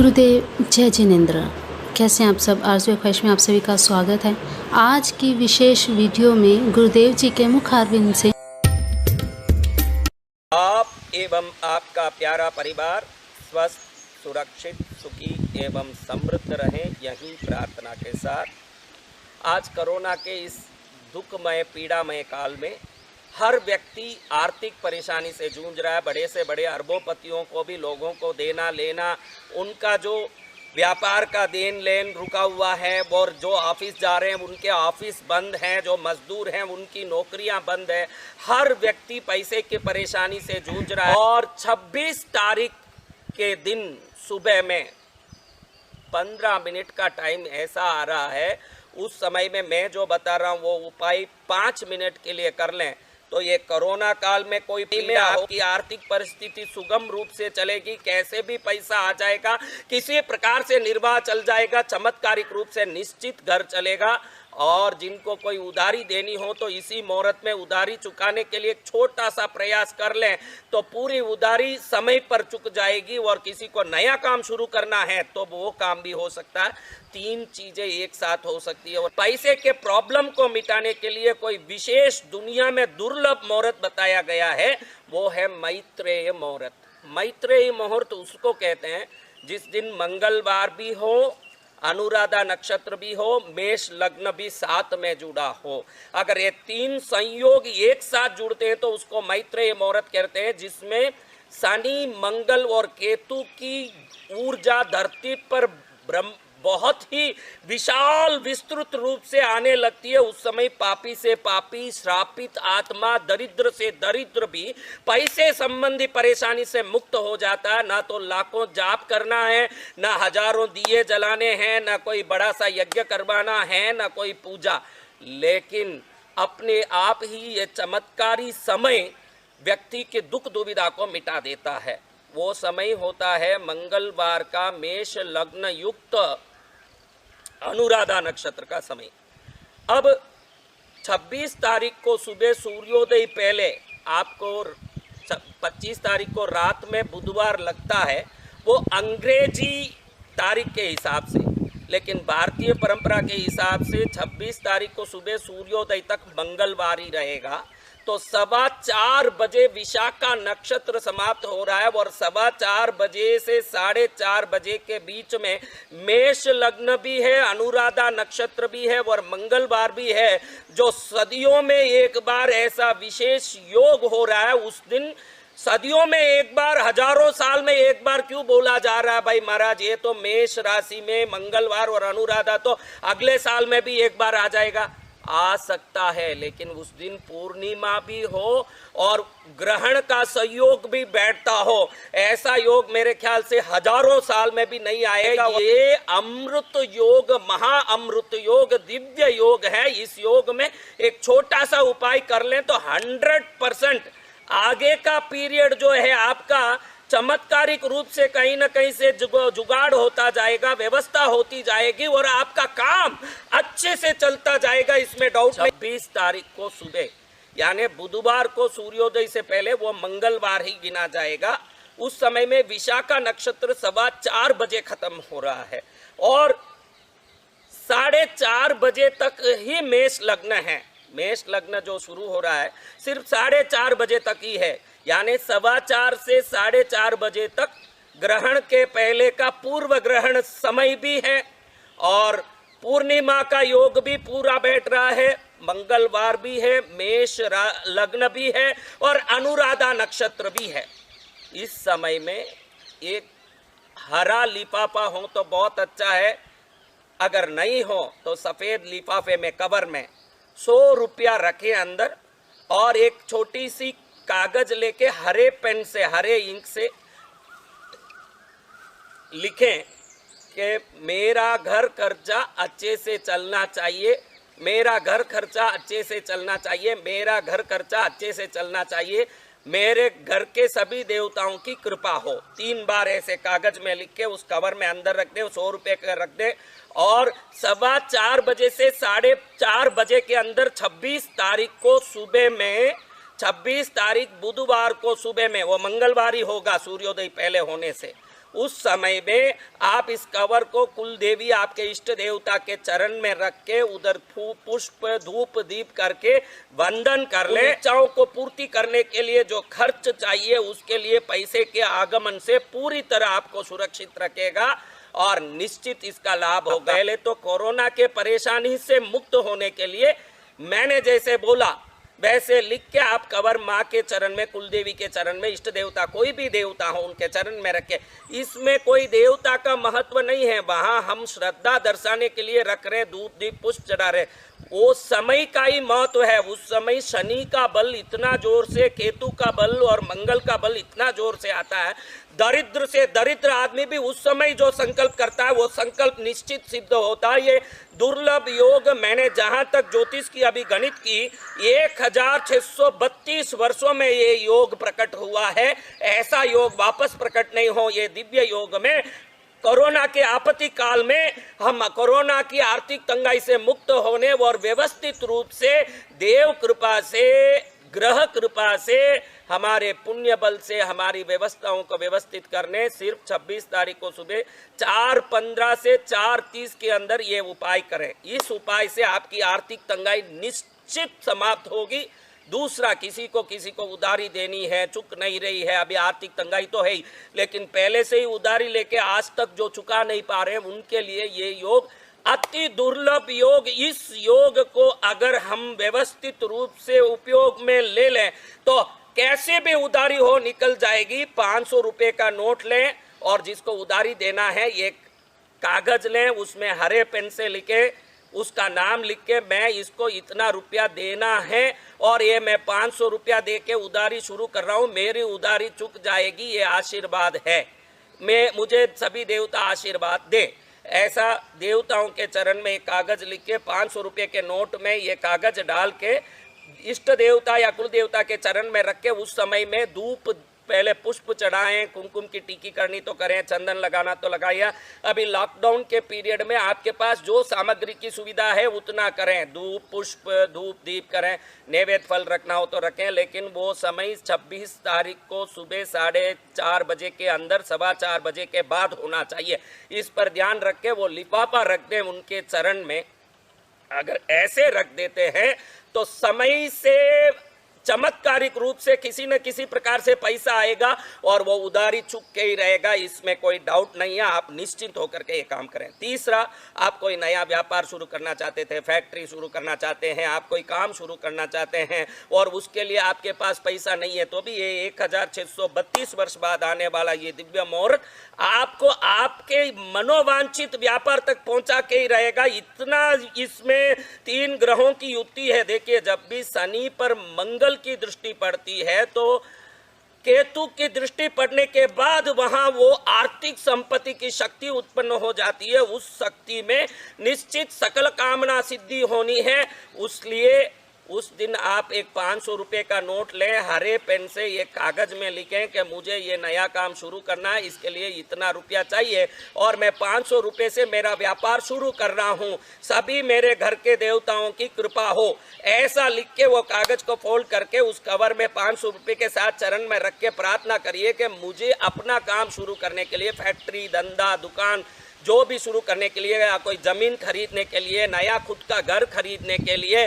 गुरुदेव जय जिनेंद्र। कैसे हैं आप सब। आरज़ू ख्वाहिश में आप सभी का स्वागत है। आज की विशेष वीडियो में गुरुदेव जी के मुखारविंद से आप एवं आपका प्यारा परिवार स्वस्थ, सुरक्षित, सुखी एवं समृद्ध रहें, यही प्रार्थना के साथ आज कोरोना के इस दुखमय पीड़ामय काल में हर व्यक्ति आर्थिक परेशानी से जूझ रहा है। बड़े से बड़े अरबोपतियों को भी लोगों को देना लेना, उनका जो व्यापार का देन लेन रुका हुआ है, और जो ऑफिस जा रहे हैं उनके ऑफिस बंद हैं, जो मजदूर हैं उनकी नौकरियां बंद है। हर व्यक्ति पैसे की परेशानी से जूझ रहा है। और 26 तारीख के दिन सुबह में 15 मिनट का टाइम ऐसा आ रहा है, उस समय में मैं जो बता रहा हूँ वो उपाय 5 मिनट के लिए कर लें तो ये कोरोना काल में कोई पीड़ा हो कि आर्थिक परिस्थिति सुगम रूप से चलेगी, कैसे भी पैसा आ जाएगा, किसी प्रकार से निर्वाह चल जाएगा, चमत्कारिक रूप से निश्चित घर चलेगा। और जिनको कोई उधारी देनी हो तो इसी मुहूर्त में उधारी चुकाने के लिए एक छोटा सा प्रयास कर लें तो पूरी उधारी समय पर चुक जाएगी। और किसी को नया काम शुरू करना है तो वो काम भी हो सकता है। 3 चीजें एक साथ हो सकती है। और पैसे के प्रॉब्लम को मिटाने के लिए कोई विशेष दुनिया में दुर्लभ मुहूर्त बताया गया है, वो है मैत्रेय मुहूर्त। मैत्रेय मुहूर्त उसको कहते हैं जिस दिन मंगलवार भी हो, अनुराधा नक्षत्र भी हो, मेष लग्न भी साथ में जुड़ा हो। अगर ये 3 संयोग एक साथ जुड़ते हैं तो उसको मैत्रेय मुहूर्त कहते हैं, जिसमें शनि, मंगल और केतु की ऊर्जा धरती पर बहुत ही विशाल विस्तृत रूप से आने लगती है। उस समय पापी से पापी, श्रापित आत्मा, दरिद्र से दरिद्र भी पैसे संबंधी परेशानी से मुक्त हो जाता है। ना तो लाखों जाप करना है, ना हजारों दिए जलाने हैं, ना कोई बड़ा सा यज्ञ करवाना है, ना कोई पूजा, लेकिन अपने आप ही ये चमत्कारी समय व्यक्ति के दुख दुविधा को मिटा देता है। वो समय होता है मंगलवार का मेष लग्न युक्त अनुराधा नक्षत्र का समय। अब 26 तारीख को सुबह सूर्योदय पहले आपको 25 तारीख को रात में बुधवार लगता है, वो अंग्रेजी तारीख के हिसाब से, लेकिन भारतीय परंपरा के हिसाब से 26 तारीख को सुबह सूर्योदय तक मंगलवार ही रहेगा। तो 4:15 बजे विशाखा नक्षत्र समाप्त हो रहा है और 4:15 बजे से 4:30 बजे के बीच में मेष लग्न भी है, अनुराधा नक्षत्र भी है और मंगलवार भी है, जो सदियों में एक बार ऐसा विशेष योग हो रहा है। उस दिन सदियों में एक बार, हजारों साल में एक बार क्यों बोला जा रहा है भाई महाराज, ये तो मेष राशि में मंगलवार और अनुराधा तो अगले साल में भी एक बार आ जाएगा। आ सकता है, लेकिन उस दिन पूर्णिमा भी हो और ग्रहण का संयोग भी बैठता हो। ऐसा योग मेरे ख्याल से हजारों साल में भी नहीं आएगा। ये अमृत योग, महा अमृत योग, दिव्य योग है। इस योग में एक छोटा सा उपाय कर लें तो 100% आगे का पीरियड जो है आपका चमत्कारिक रूप से कहीं ना कहीं से जुगाड़ होता जाएगा, व्यवस्था होती जाएगी और आपका काम अच्छे से चलता जाएगा, इसमें डाउट नहीं। 26 तारीख को सुबह यानी बुधवार को सूर्योदय से पहले वो मंगलवार ही गिना जाएगा। उस समय में विशाखा नक्षत्र 4:15 बजे खत्म हो रहा है और 4:30 बजे तक ही मेष लग्न है। मेष लग्न जो शुरू हो रहा है सिर्फ 4:30 बजे तक ही है, यानी 4:15 से 4:30 बजे तक ग्रहण के पहले का पूर्व ग्रहण समय भी है और पूर्णिमा का योग भी पूरा बैठ रहा है। मंगलवार भी है, मेष लग्न भी है और अनुराधा नक्षत्र भी है। इस समय में एक हरा लिफाफा हो तो बहुत अच्छा है, अगर नहीं हो तो सफेद लिफाफे में कवर में 100 रुपया रखें अंदर और एक छोटी सी कागज लेके हरे पेन से, हरे इंक से लिखें कि मेरा घर खर्चा अच्छे से चलना चाहिए, मेरा घर खर्चा अच्छे से चलना चाहिए, मेरा घर खर्चा अच्छे से चलना चाहिए, मेरे घर के सभी देवताओं की कृपा हो। 3 बार ऐसे कागज में लिख के उस कवर में अंदर रख दे, 100 रुपये का रख दे और 4:15 बजे से 4:30 बजे के अंदर 26 तारीख को सुबह में, 26 तारीख बुधवार को सुबह में, वो मंगलवार ही होगा सूर्योदय पहले होने से, उस समय में आप इस कवर को कुल देवी आपके इष्ट देवता के चरण में रख के उधर पुष्प धूप दीप करके वंदन कर ले। इच्छाओं को पूर्ति करने के लिए जो खर्च चाहिए उसके लिए पैसे के आगमन से पूरी तरह आपको सुरक्षित रखेगा और निश्चित इसका लाभ होगा। पहले तो कोरोना के परेशानी से मुक्त होने के लिए मैंने जैसे बोला वैसे लिख के आप कवर माँ के चरण में, कुल देवी के चरण में, इष्ट देवता कोई भी देवता हो उनके चरण में रखे। इसमें कोई देवता का महत्व नहीं है, वहाँ हम श्रद्धा दर्शाने के लिए रख रहे, दूध दीप पुष्प चढ़ा रहे। वो समय का ही महत्व है। उस समय शनि का बल इतना जोर से, केतु का बल और मंगल का बल इतना जोर से आता है, दरिद्र से दरिद्र आदमी भी उस समय जो संकल्प करता है वो संकल्प निश्चित सिद्ध होता है। ये दुर्लभ योग मैंने जहां तक ज्योतिष की अभी गणित की 1632 वर्षों में ये योग प्रकट हुआ है। ऐसा योग वापस प्रकट नहीं हो। ये दिव्य योग में कोरोना के आपत्ति काल में हम कोरोना की आर्थिक तंगाई से मुक्त होने और व्यवस्थित रूप से देव कृपा से, ग्रह कृपा से, हमारे पुण्य बल से हमारी व्यवस्थाओं को व्यवस्थित करने सिर्फ 26 तारीख को सुबह 4:15 से 4:30 के अंदर ये उपाय करें। इस उपाय से आपकी आर्थिक तंगाई निश्चित समाप्त होगी। दूसरा, किसी को उधारी देनी है, चुक नहीं रही है, अभी आर्थिक तंगाई तो है ही, लेकिन पहले से ही उधारी लेके आज तक जो चुका नहीं पा रहे हैं उनके लिए ये योग अति दुर्लभ योग। इस योग को अगर हम व्यवस्थित रूप से उपयोग में ले लें तो कैसे भी उधारी हो निकल जाएगी। 500 रुपये का नोट लें और जिसको उधारी देना है ये कागज लें, उसमें हरे पेन से लिखे उसका नाम लिख के मैं इसको इतना रुपया देना है और ये मैं 500 रुपया दे के उधारी शुरू कर रहा हूँ, मेरी उधारी चुक जाएगी, ये आशीर्वाद है, मुझे सभी देवता आशीर्वाद दे। ऐसा देवताओं के चरण में एक कागज लिख के 500 रुपये के नोट में ये कागज डाल के इष्ट देवता या कुल देवता के चरण में रख के उस समय में धूप पहले पुष्प चढ़ाएं, कुमकुम की टीकी करनी तो करें, चंदन लगाना तो लगाइए। अभी लॉकडाउन के पीरियड में आपके पास जो सामग्री की सुविधा है उतना करें, धूप पुष्प धूप दीप करें, नैवेद्य फल रखना हो तो रखें, लेकिन वो समय 26 तारीख को सुबह 4:30 बजे के अंदर 4:15 बजे के बाद होना चाहिए। इस पर ध्यान रख के वो लिफाफा रख दें उनके चरण में। अगर ऐसे रख देते हैं तो समय से चमत्कारिक रूप से किसी न किसी प्रकार से पैसा आएगा और वो उधारी चुक के ही रहेगा, इसमें कोई डाउट नहीं है। आप निश्चिंत होकर के ये काम करें। तीसरा, आप कोई नया व्यापार शुरू करना चाहते थे, फैक्ट्री शुरू करना चाहते हैं, आप कोई काम शुरू करना चाहते हैं और उसके लिए आपके पास पैसा नहीं है, तो भी ये 1632 वर्ष बाद आने वाला ये दिव्य मुहूर्त आपको आपके मनोवांछित व्यापार तक पहुंचा के ही रहेगा। इतना इसमें 3 ग्रहों की युति है। देखिए, जब भी शनि पर मंगल की दृष्टि पड़ती है तो केतु की दृष्टि पड़ने के बाद वहां वो आर्थिक संपत्ति की शक्ति उत्पन्न हो जाती है। उस शक्ति में निश्चित सकल कामना सिद्धि होनी है। इसलिए उस दिन आप एक 500 रुपये का नोट लें, हरे पेन से ये कागज में लिखें कि मुझे ये नया काम शुरू करना है, इसके लिए इतना रुपया चाहिए और मैं 500 रुपये से मेरा व्यापार शुरू कर रहा हूँ, सभी मेरे घर के देवताओं की कृपा हो। ऐसा लिख के वो कागज को फोल्ड करके उस कवर में 500 रुपये के साथ चरण में रख के प्रार्थना करिए कि मुझे अपना काम शुरू करने के लिए, फैक्ट्री धंधा दुकान जो भी शुरू करने के लिए, या कोई ज़मीन खरीदने के लिए, नया खुद का घर खरीदने के लिए,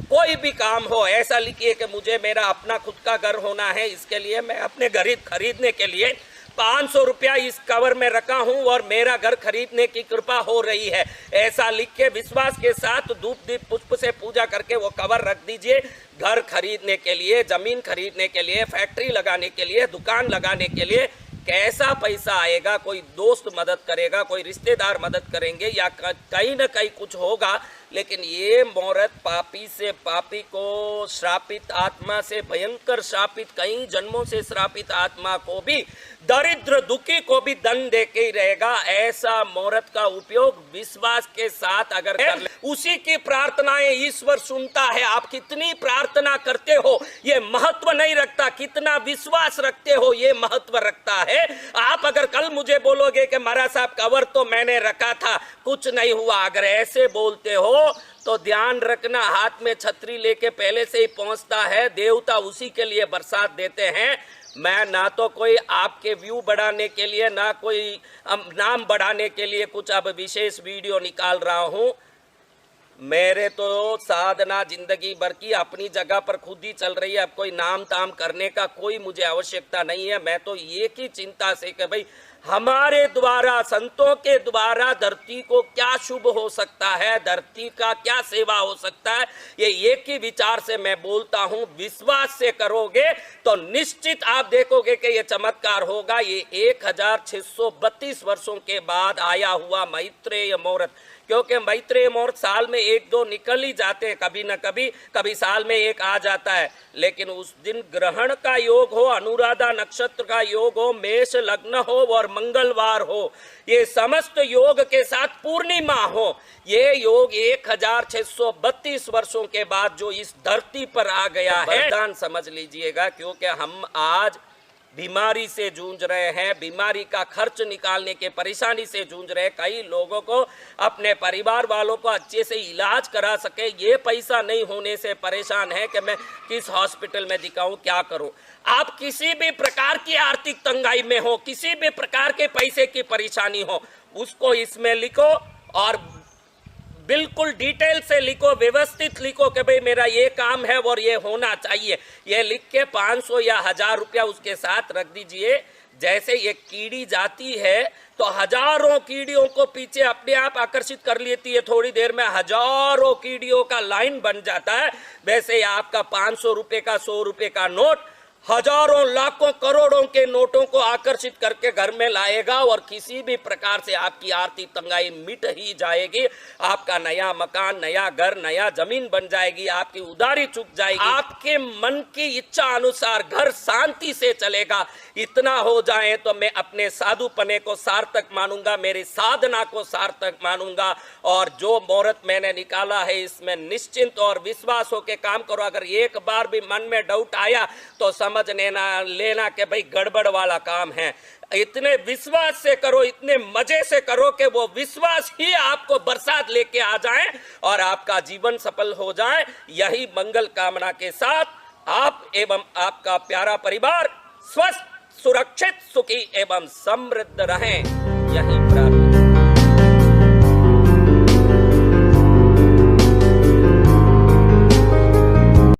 कोई भी काम हो, ऐसा लिखिए कि मुझे मेरा अपना खुद का घर होना है, इसके लिए मैं अपने घर खरीदने के लिए 500 रुपया इस कवर में रखा हूं और मेरा घर खरीदने की कृपा हो रही है। ऐसा लिख के विश्वास के साथ धूप दीप पुष्प से पूजा करके वो कवर रख दीजिए। घर खरीदने के लिए, ज़मीन खरीदने के लिए, फैक्ट्री लगाने के लिए, दुकान लगाने के लिए कैसा पैसा आएगा, कोई दोस्त मदद करेगा, कोई रिश्तेदार मदद करेंगे या कहीं ना कहीं कुछ होगा, लेकिन ये मुहूर्त पापी से पापी को, श्रापित आत्मा से भयंकर श्रापित, कई जन्मों से श्रापित आत्मा को भी, दरिद्र दुखी को भी दंड दे के ही रहेगा। ऐसा मुहूर्त का उपयोग विश्वास के साथ अगर कर ले, उसी की प्रार्थनाएं ईश्वर सुनता है। आप कितनी प्रार्थना करते हो ये महत्व नहीं रखता, कितना विश्वास रखते हो ये महत्व रखता है। आप अगर कल मुझे बोलोगे कि महाराज साहब कवर तो मैंने रखा था, कुछ नहीं हुआ, अगर ऐसे बोलते हो तो ध्यान रखना, हाथ में छतरी लेके पहले से ही पहुंचता है, देवता उसी के लिए बरसात देते हैं। मैं ना तो कोई आपके व्यू बढ़ाने के लिए, ना कोई नाम बढ़ाने के लिए कुछ अब विशेष वीडियो निकाल रहा हूं। मेरे तो साधना जिंदगी भर की अपनी जगह पर खुद ही चल रही है। अब कोई नाम ताम करने का कोई मुझे आवश्यकता नहीं है। मैं तो एक ही चिंता से कि भाई हमारे द्वारा, संतों के द्वारा धरती को क्या शुभ हो सकता है, धरती का क्या सेवा हो सकता है, ये एक ही विचार से मैं बोलता हूं। विश्वास से करोगे तो निश्चित आप देखोगे कि ये चमत्कार होगा। ये 1632 वर्षों के बाद आया हुआ मैत्रेय मुहूर्त, क्योंकि मैत्रेय मुहूर्त साल में एक दो निकल ही जाते हैं, कभी न कभी, कभी साल में एक आ जाता है। लेकिन उस दिन ग्रहण का योग हो, अनुराधा नक्षत्र का योग हो, मेष लग्न हो और मंगलवार हो, ये समस्त योग के साथ पूर्णिमा हो, ये योग 1632 वर्षों के बाद जो इस धरती पर आ गया है, वरदान समझ लीजिएगा। क्योंकि हम आज बीमारी से जूझ रहे हैं, बीमारी का खर्च निकालने के परेशानी से जूझ रहे हैं। कई लोगों को अपने परिवार वालों को अच्छे से इलाज करा सके, ये पैसा नहीं होने से परेशान है कि मैं किस हॉस्पिटल में दिखाऊं, क्या करूं। आप किसी भी प्रकार की आर्थिक तंगाई में हो, किसी भी प्रकार के पैसे की परेशानी हो, उसको इसमें लिखो और बिल्कुल डिटेल से लिखो, व्यवस्थित लिखो कि भाई मेरा ये काम है और ये होना चाहिए। ये लिख के 500 या 1000 रुपया उसके साथ रख दीजिए। जैसे ये कीड़ी जाती है तो हजारों कीड़ियों को पीछे अपने आप आकर्षित कर लेती है, थोड़ी देर में हजारों कीड़ियों का लाइन बन जाता है। वैसे आपका 500 रुपये का, 100 रुपये का नोट हजारों लाखों करोड़ों के नोटों को आकर्षित करके घर में लाएगा और किसी भी प्रकार से आपकी आर्थिक तंगाई मिट ही जाएगी। आपका नया मकान, नया घर, नया जमीन बन जाएगी, आपकी उधारी चुक जाएगी, आपके मन की इच्छा अनुसार घर शांति से चलेगा। इतना हो जाए तो मैं अपने साधुपने को सार्थक मानूंगा, मेरी साधना को सार्थक मानूंगा। और जो मुहूर्त मैंने निकाला है इसमें निश्चिंत और विश्वास होकर काम करो। अगर एक बार भी मन में डाउट आया तो समझ लेना कि भाई गड़बड़ वाला काम है। इतने विश्वास से करो, इतने मजे से करो कि वो विश्वास ही आपको बरसात लेके आ जाए और आपका जीवन सफल हो जाए। यही मंगल कामना के साथ आप एवं आपका प्यारा परिवार स्वस्थ, सुरक्षित, सुखी एवं समृद्ध रहें, यही प्रार्थना।